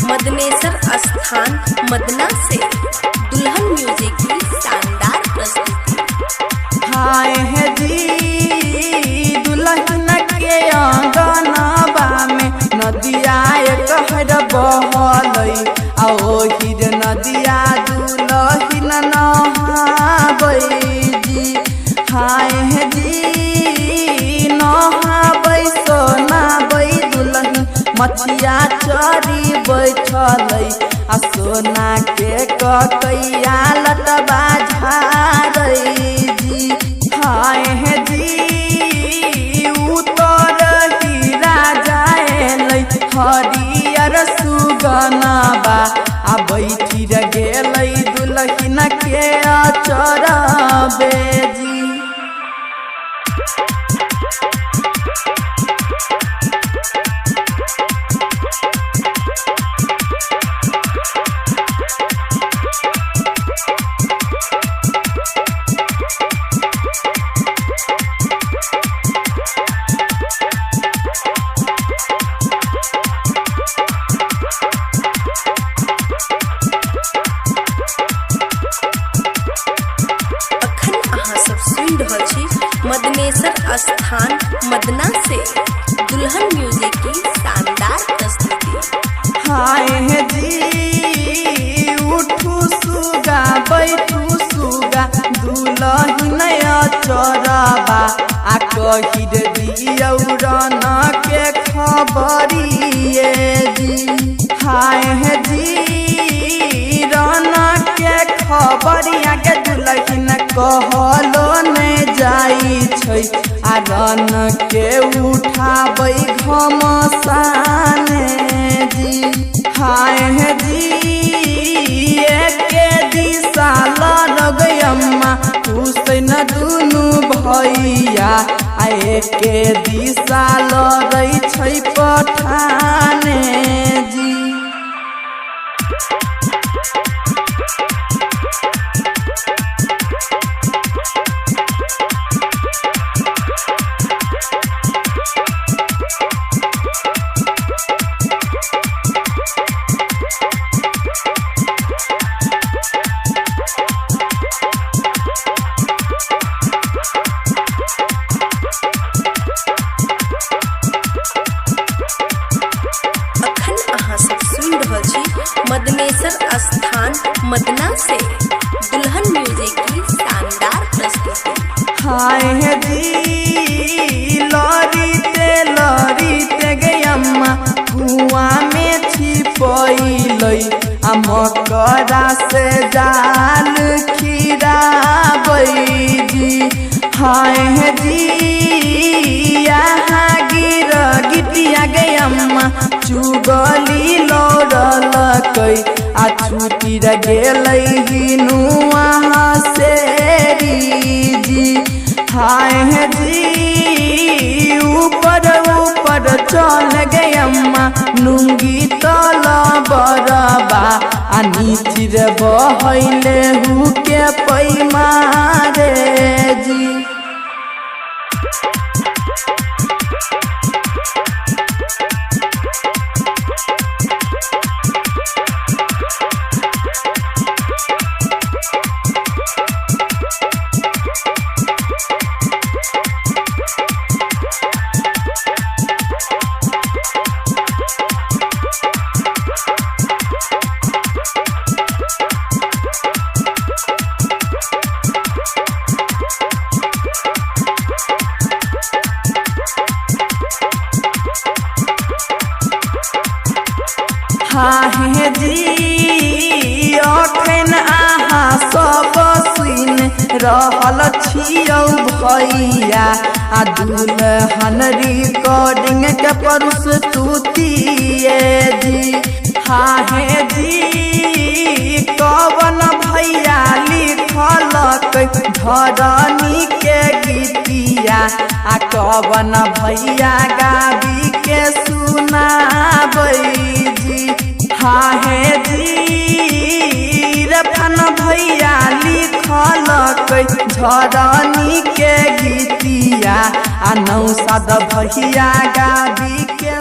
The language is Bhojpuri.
मदनेसर स्थान मदना से दुल्हन म्यूजिक की शानदार प्रस्तुति। हाय है जी दुल्हन के आंगनबा में नदिया कहर बहलै ओहिर नदिया दुल्हन नहाबै जी। हाय है जी नहाबै सोनाबै दुल्हन मछिया चरी बैठलै सोना के ककैया लटबा झारै जी। हाय है जी उतर हीरा जाएलै हरियर सुगनबा बैठी गेलै दुल्हन के अचरबे जी। मदनेसर स्थान मदना से दुल्हन म्यूजिक की शानदार प्रस्तुति। हाय है जी उठू सुगा बैठू सुगा दुल्हन चरबा कहिर दियौरन के खबरिए जी। हाय है जी रन के खबरिया के दुल्हन कहलो ने जाई छै रन के उठाबै घमसाने जी। हाय है जी एके दिशा लगैम्मा हुसैन दुनू भैया एके दिशा लड़ै छै पठाने जी। मदनेसर स्थान मदना से दुल्हन म्यूजिक की शानदार प्रस्तुति। हाय है जी लड़ीते गयम्मा कुआं में छिपैलै मकरा से जाल खिराबै जी। हाय है जी यहाँ गिर गिटिया गयम्मा चुगली लौड़लकै छुटी गेलै हिनुआ सेरी जी। हाय है जी ऊपर ऊपर चल गयम्मा लुंगी तल बरबा नीचिर बहैले हु के पैमारे जी। हाय जी अखन अहाँ सब सुन रहल छियौ भैया दुल्हन रिकॉर्डिंग के प्रस्तुति जी। हाय जी झरनी के गीतिया आ कवन भैया गाबी के सुनाबै जी। हाँ हे जी रफन भैया लिखल झरनी के गीतिया आ नौशाद भैया गाबी के